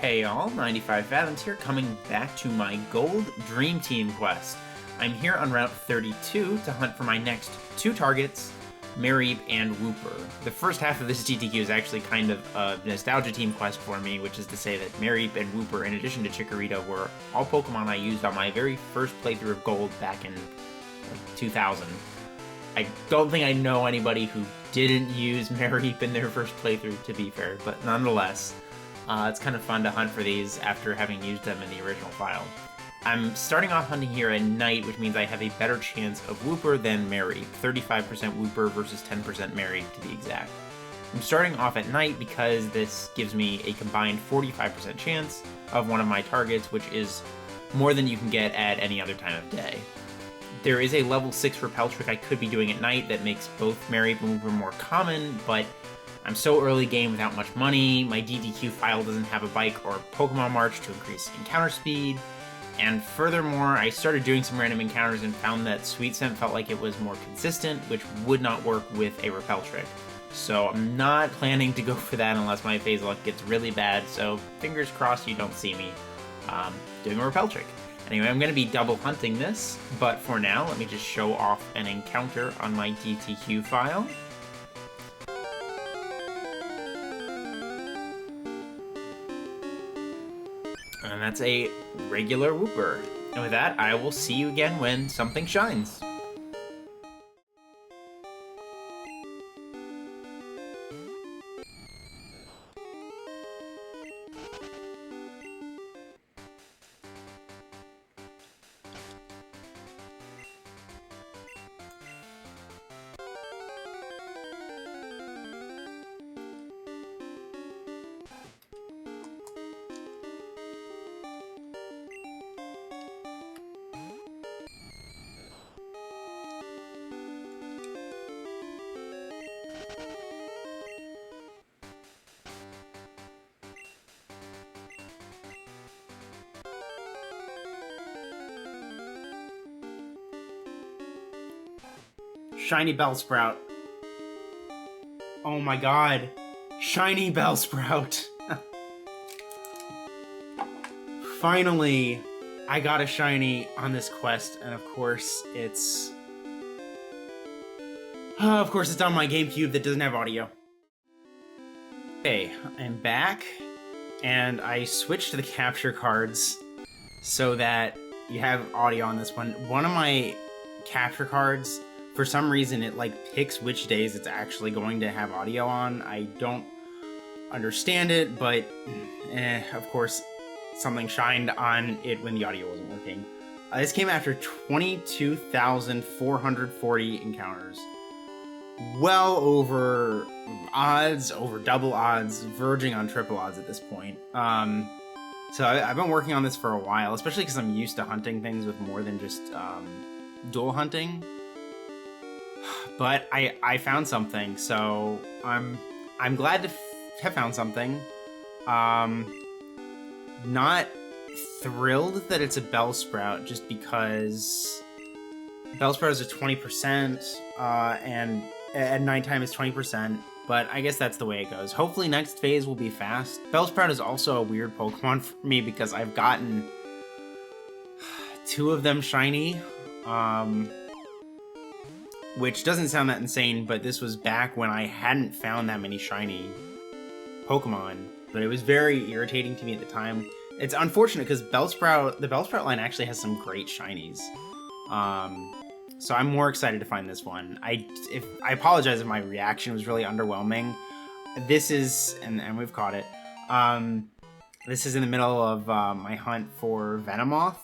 Hey y'all, 95 Fathoms here, coming back to my Gold Dream Team quest. I'm here on Route 32 to hunt for my next two targets, Mareep and Wooper. The first half of this DTQ is actually kind of a nostalgia team quest for me, which is to say that Mareep and Wooper, in addition to Chikorita, were all Pokemon I used on my very first playthrough of Gold back in 2000. I don't think I know anybody who didn't use Mareep in their first playthrough, to be fair, but nonetheless, it's kind of fun to hunt for these after having used them in the original file. I'm starting off hunting here at night, which means I have a better chance of Wooper than Mareep. 35% Wooper versus 10% Mareep to be exact. I'm starting off at night because this gives me a combined 45% chance of one of my targets, which is more than you can get at any other time of day. There is a level 6 repel trick I could be doing at night that makes both Mareep and Wooper more common, but I'm so early game without much money, my DTQ file doesn't have a bike or Pokemon March to increase encounter speed, and furthermore, I started doing some random encounters and found that Sweet Scent felt like it was more consistent, which would not work with a repel trick. So I'm not planning to go for that unless my phase luck gets really bad, so fingers crossed you don't see me doing a repel trick. Anyway, I'm going to be double hunting this, but for now, let me just show off an encounter on my DTQ file. And that's a regular Wooper. And with that, I will see you again when something shines. Shiny Bellsprout. Oh my god. Shiny Bellsprout. Finally, I got a shiny on this quest, and of course it's on my GameCube that doesn't have audio. Okay, I'm back, and I switched to the capture cards so that you have audio on this one. One of my capture cards, for some reason, it picks which days it's actually going to have audio on. I don't understand it, but of course, something shined on it when the audio wasn't working. This came after 22,440 encounters. Well over odds, over double odds, verging on triple odds at this point. So I've been working on this for a while, especially because I'm used to hunting things with more than just dual hunting. But I found something, so I'm glad to have found something. Not thrilled that it's a Bellsprout, just because Bellsprout is a 20%, and at nighttime is 20%, but I guess that's the way it goes. Hopefully next phase will be fast. Bellsprout is also a weird Pokemon for me because I've gotten 2 of them shiny, which doesn't sound that insane, but this was back when I hadn't found that many shiny Pokemon. But it was very irritating to me at the time. It's unfortunate because the Bellsprout line actually has some great shinies. So I'm more excited to find this one. I apologize if my reaction was really underwhelming. This is, and we've caught it, this is in the middle of my hunt for Venomoth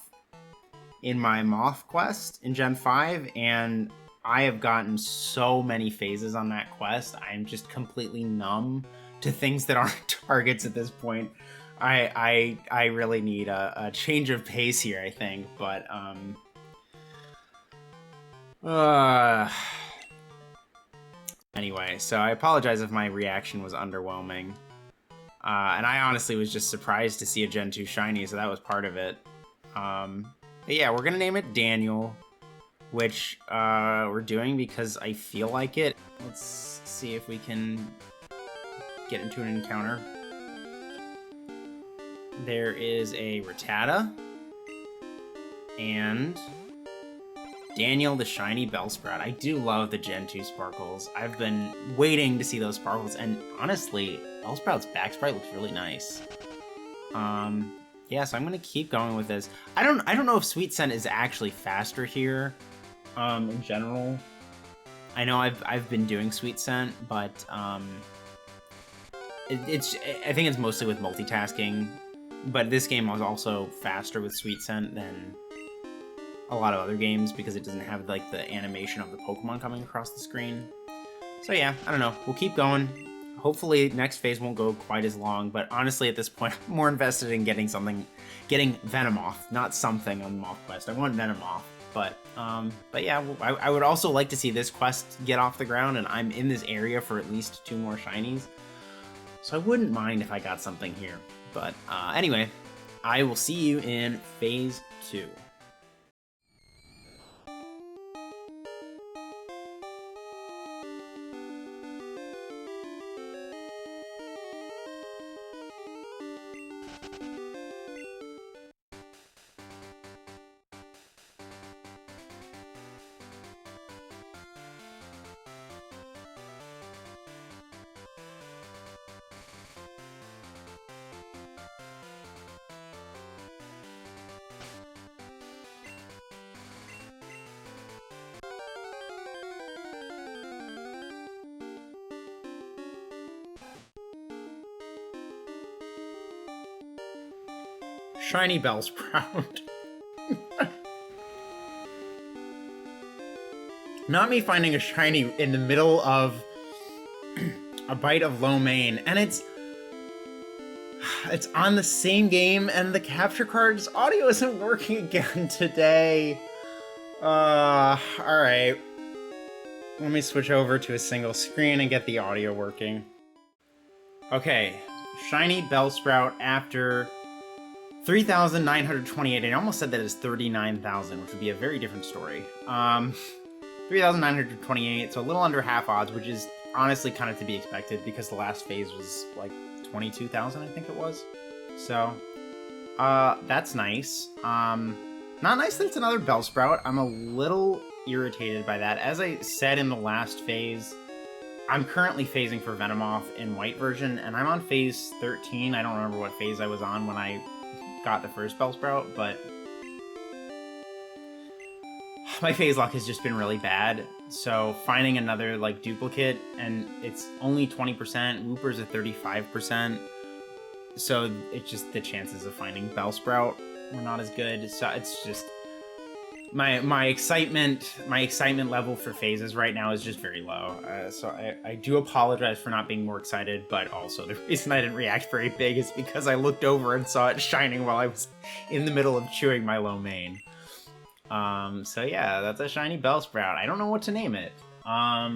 in my Moth quest in Gen 5, and I have gotten so many phases on that quest. I'm just completely numb to things that aren't targets at this point. I really need a change of pace here, I think. But anyway, so I apologize if my reaction was underwhelming. And I honestly was just surprised to see a Gen 2 shiny, so that was part of it. But yeah, we're gonna name it Daniel, which we're doing because I feel like it. Let's see if we can get into an encounter. there is a Rattata and Daniel the shiny Bellsprout. I do love the Gen 2 sparkles. I've been waiting to see those sparkles, and honestly, Bellsprout's back sprite looks really nice. Yeah, so I'm gonna keep going with this. I don't know if Sweet Scent is actually faster here, in general. I know I've been doing Sweet Scent, but I think it's mostly with multitasking. But this game was also faster with Sweet Scent than a lot of other games because it doesn't have like the animation of the Pokemon coming across the screen. So yeah, I don't know. We'll keep going. Hopefully next phase won't go quite as long, but honestly at this point I'm more invested in getting Venomoth, not something on Moth Quest. I want Venomoth. But yeah, I would also like to see this quest get off the ground, and I'm in this area for at least 2 more shinies. So I wouldn't mind if I got something here. But anyway, I will see you in phase 2. Shiny Bellsprout. Not me finding a shiny in the middle of a bite of lo mein, and it's on the same game, and the capture card's audio isn't working again today. Alright. Let me switch over to a single screen and get the audio working. Okay, shiny Bellsprout after 3,928. I almost said that as 39,000, which would be a very different story. 3,928, so a little under half odds, which is honestly kind of to be expected because the last phase was like 22,000, I think it was. So, that's nice. Not nice that it's another Bellsprout. I'm a little irritated by that. As I said in the last phase, I'm currently phasing for Venomoth in white version, and I'm on phase 13. I don't remember what phase I was on when I got the first Bellsprout, but my phase luck has just been really bad. So finding another like duplicate, and it's only 20%, Wooper's at 35%. So it's just the chances of finding Bellsprout were not as good. So it's just my excitement level for phases right now is just very low. So I do apologize for not being more excited, but also the reason I didn't react very big is because I looked over and saw it shining while I was in the middle of chewing my lo mein. So yeah, that's a shiny Bellsprout. I don't know what to name it. I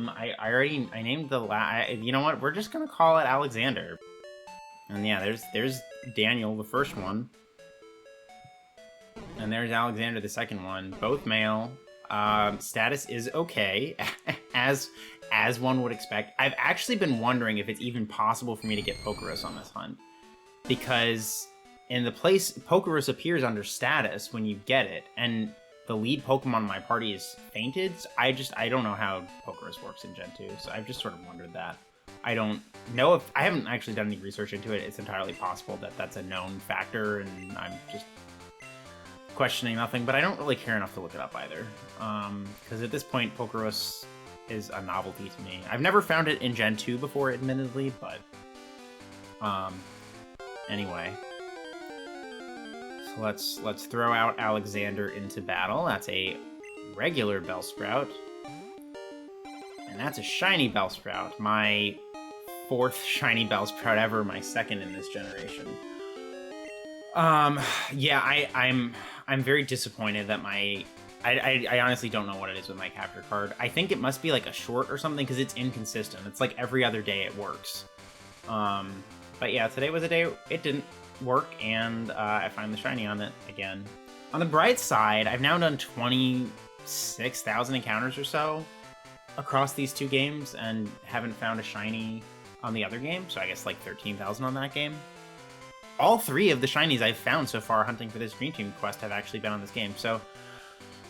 named the you know what? We're just gonna call it Alexander. And yeah, there's Daniel, the first one. And there's Alexander, the second one. Both male. Status is okay, as one would expect. I've actually been wondering if it's even possible for me to get Pokerus on this hunt. Because in the place, Pokerus appears under status when you get it, and the lead Pokemon in my party is fainted. So I don't know how Pokerus works in Gen 2, so I've just sort of wondered that. I don't know if... I haven't actually done any research into it. It's entirely possible that that's a known factor, and I'm just questioning nothing, but I don't really care enough to look it up either. Because at this point, Pokerus is a novelty to me. I've never found it in Gen 2 before, admittedly, but... anyway. So let's throw out Alexander into battle. That's a regular Bellsprout. And that's a shiny Bellsprout. My 4th shiny Bellsprout ever, my 2nd in this generation. Yeah, I'm very disappointed that I honestly don't know what it is with my capture card. I think it must be like a short or something because it's inconsistent. It's like every other day it works. But yeah, today was a day it didn't work, and I find the shiny on it again. On the bright side, I've now done 26,000 encounters or so across these 2 games and haven't found a shiny on the other game, so I guess like 13,000 on that game. all 3 of the shinies I've found so far hunting for this Dream Team quest have actually been on this game, so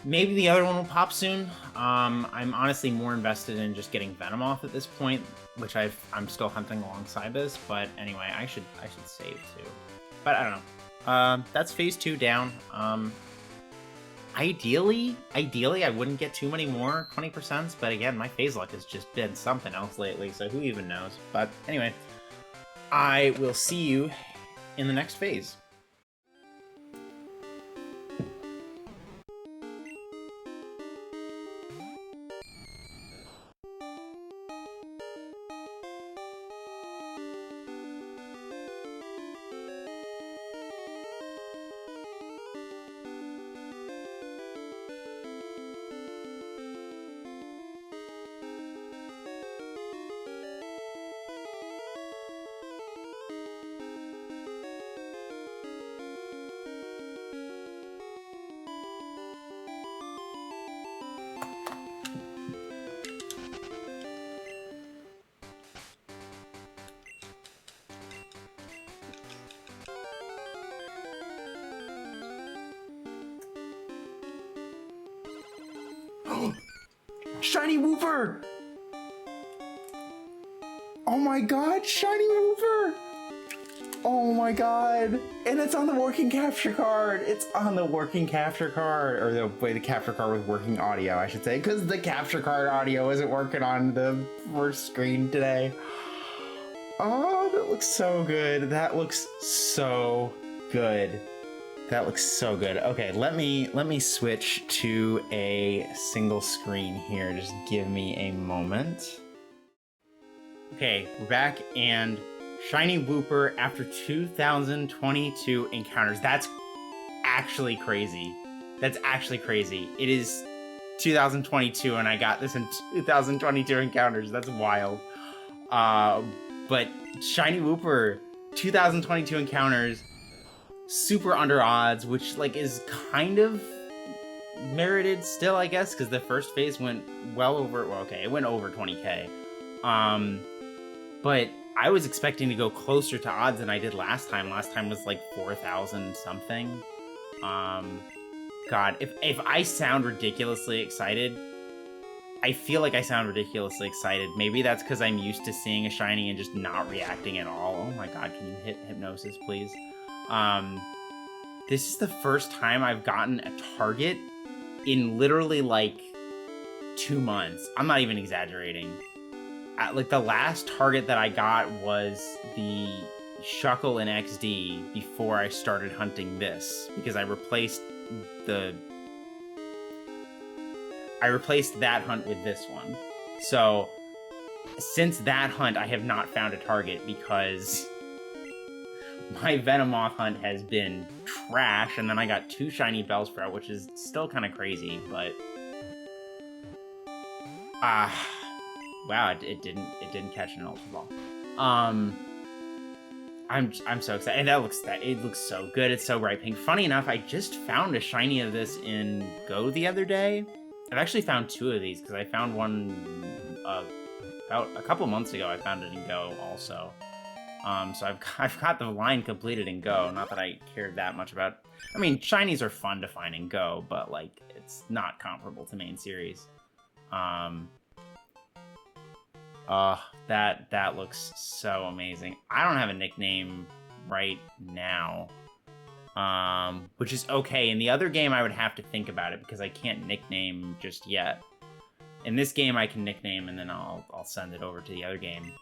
maybe the other one will pop soon. I'm honestly more invested in just getting Venomoth at this point, which I'm still hunting alongside this, but anyway, I should save too. But I don't know. That's phase 2 down. Ideally, I wouldn't get too many more 20%, but again, my phase luck has just been something else lately, so who even knows? But anyway, I will see you in the next phase. Shiny Wooper! Oh my god, shiny Wooper! Oh my god! And it's on the working capture card! It's on the working capture card! Or the capture card with working audio, I should say, because the capture card audio isn't working on the first screen today. Oh, that looks so good. That looks so good. That looks so good. Okay, let me switch to a single screen here. Just give me a moment. Okay, we're back, and shiny Wooper after 2022 encounters. That's actually crazy. That's actually crazy. It is 2022, and I got this in 2022 encounters. That's wild. But shiny Wooper, 2022 encounters. Super under odds, which like is kind of merited still, I guess, because the first phase went well over, well, okay, it went over 20k. But I was expecting to go closer to odds than I did last time. Last time was like 4,000 something. God, if I sound ridiculously excited, I feel like I sound ridiculously excited. Maybe that's because I'm used to seeing a shiny and just not reacting at all. Oh my god, can you hit hypnosis, please? This is the first time I've gotten a target in literally like 2 months. I'm not even exaggerating. Like the last target that I got was the Shuckle in XD before I started hunting this, because I replaced that hunt with this one. So since that hunt, I have not found a target because my Venomoth hunt has been trash, and then I got 2 shiny Bellsprout, which is still kind of crazy, but wow, it didn't catch an Ultra Ball. I'm so excited, and it looks so good. It's so bright pink. Funny enough, I just found a shiny of this in Go the other day. I've actually found 2 of these because I found one about a couple months ago. I found it in Go also. So I've got the line completed in Go. Not that I cared that much about. I mean, shinies are fun to find in Go, but like it's not comparable to main series. That looks so amazing. I don't have a nickname right now, which is okay. In the other game, I would have to think about it because I can't nickname just yet. In this game, I can nickname and then I'll send it over to the other game.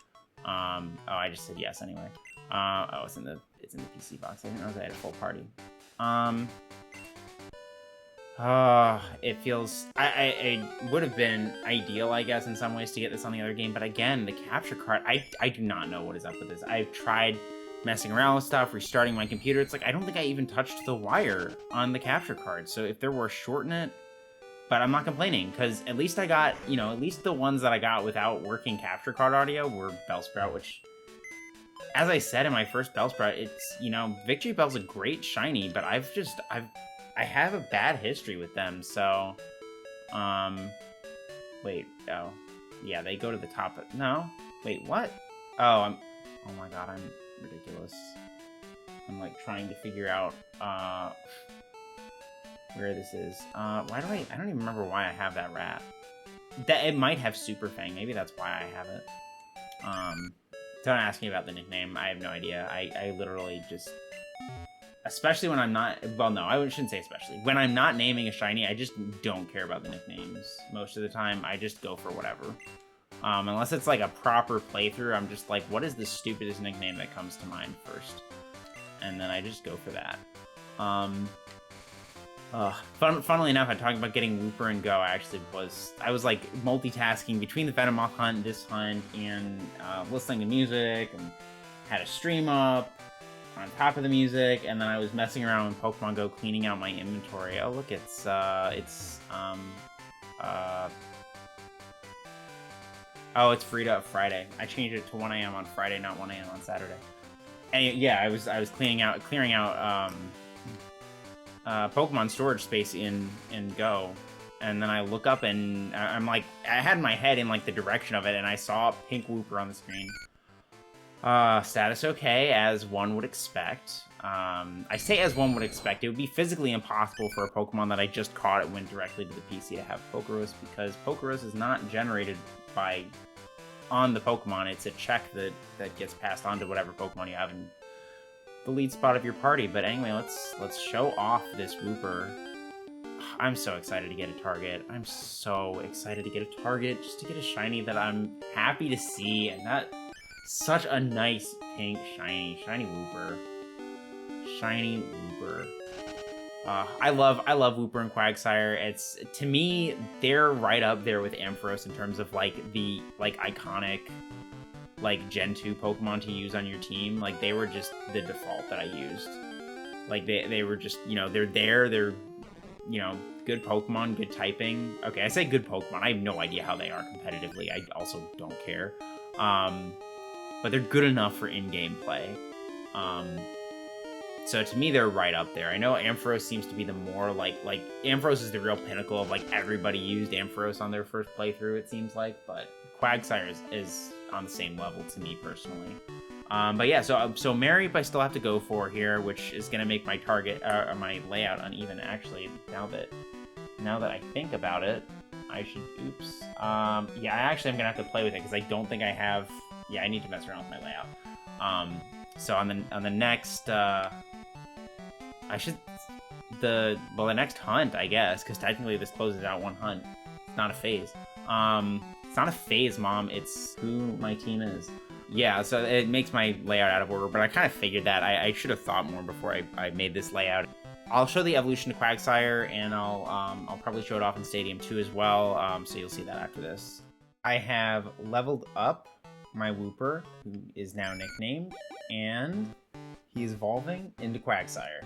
Oh, I just said yes anyway. Oh, it's in the PC box. I didn't know that I had a full party. It feels... it would have been ideal, I guess, in some ways to get this on the other game, but again, the capture card, I do not know what is up with this. I've tried messing around with stuff, restarting my computer. It's like, I don't think I even touched the wire on the capture card, so if there were shorten it, but I'm not complaining, because at least I got, at least the ones that I got without working capture card audio were Bellsprout, which, as I said in my first Bellsprout, it's, Victory Bell's a great shiny, but I have a bad history with them, so, wait, oh, yeah, they go to the top of, no, wait, what? Oh my god, I'm ridiculous. I'm I'm like trying to figure out where this is. Why do I don't even remember why I have that rat. That it might have Super Fang. Maybe that's why I have it. Don't ask me about the nickname. I have no idea. I literally just, especially when I'm not, well, no, I shouldn't say especially. When I'm not naming a shiny, I just don't care about the nicknames. Most of the time, I just go for whatever. Unless it's like a proper playthrough, I'm just like, what is the stupidest nickname that comes to mind first? And then I just go for that. Funnily enough, I talked about getting Wooper and Go. I was like multitasking between the Venomoth hunt, this hunt, and listening to music, and had a stream up on top of the music, and then I was messing around with Pokemon Go, cleaning out my inventory. Oh look, it's free up Friday. I changed it to 1 AM on Friday, not 1 AM on Saturday. And yeah, I was clearing out Pokemon storage space in Go, and then I look up and I'm like, I had my head in like the direction of it, and I saw pink Wooper on the screen. Status okay, as one would expect. I say as one would expect. It would be physically impossible for a Pokemon that I just caught it went directly to the PC to have Pokeros, because Pokeros is not generated on the Pokemon. It's a check that gets passed on to whatever Pokemon you have in the lead spot of your party. But anyway, let's show off this Wooper. I'm so excited to get a target. I'm so excited to get a target, just to get a shiny that I'm happy to see, and that such a nice pink shiny Wooper. Shiny Wooper. I love Wooper and Quagsire. It's, to me, they're right up there with Ampharos in terms of like the iconic Gen 2 Pokemon to use on your team. Like, they were just the default that I used. Like, they were just, they're good Pokemon, good typing. Okay, I say good Pokemon. I have no idea how they are competitively. I also don't care. But they're good enough for in-game play. So to me, they're right up there. I know Ampharos seems to be the more like Ampharos is the real pinnacle of everybody used Ampharos on their first playthrough, it seems like, but Quagsire is on the same level to me personally. But yeah, so Mareep I still have to go for here, which is gonna make my target my layout uneven. Actually, now that I think about it, I should. Oops. Yeah, I'm gonna have to play with it because I don't think I have. Yeah, I need to mess around with my layout. So on the next, the next hunt, I guess, because technically this closes out one hunt. It's not a phase. It's not a phase, Mom. It's who my team is. Yeah, so it makes my layout out of order, but I kind of figured that. I should have thought more before I made this layout. I'll show the evolution to Quagsire, and I'll probably show it off in Stadium 2 as well, so you'll see that after this. I have leveled up my Wooper, who is now nicknamed, and he's evolving into Quagsire.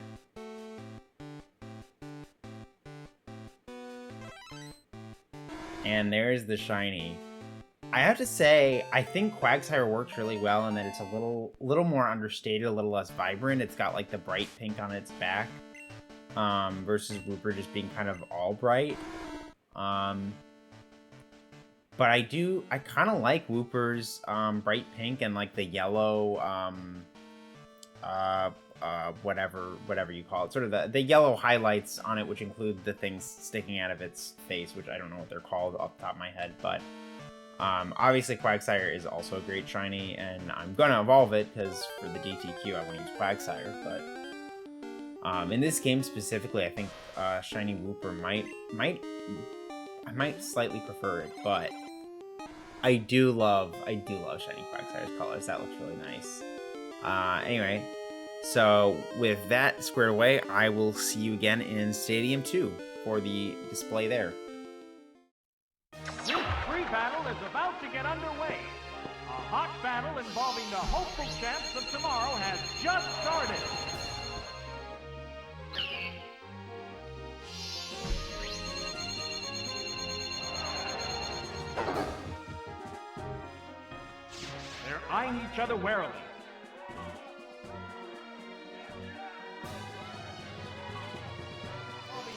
And there's the shiny. I have to say, I think Quagsire works really well in that it's a little more understated, a little less vibrant. It's got the bright pink on its back, versus Wooper just being kind of all bright. But I kind of like Wooper's bright pink and the yellow, whatever you call it, sort of the yellow highlights on it, which include the things sticking out of its face, which I don't know what they're called off the top of my head, but obviously Quagsire is also a great shiny, and I'm gonna evolve it because for the DTQ I want to use Quagsire, but in this game specifically, I think shiny Wooper I might slightly prefer it, but I do love shiny Quagsire's colors. That looks really nice. Anyway, so with that squared away, I will see you again in Stadium 2 for the display there. This free battle is about to get underway. A hot battle involving the hopeful champs of tomorrow has just started. They're eyeing each other warily.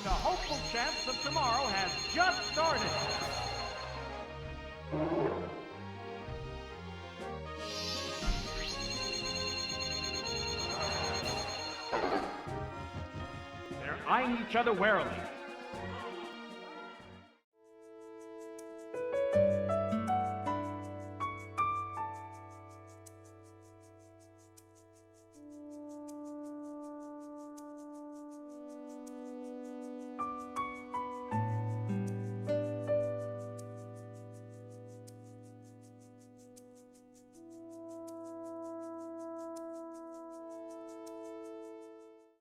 The hopeful champs of tomorrow has just started. They're eyeing each other warily.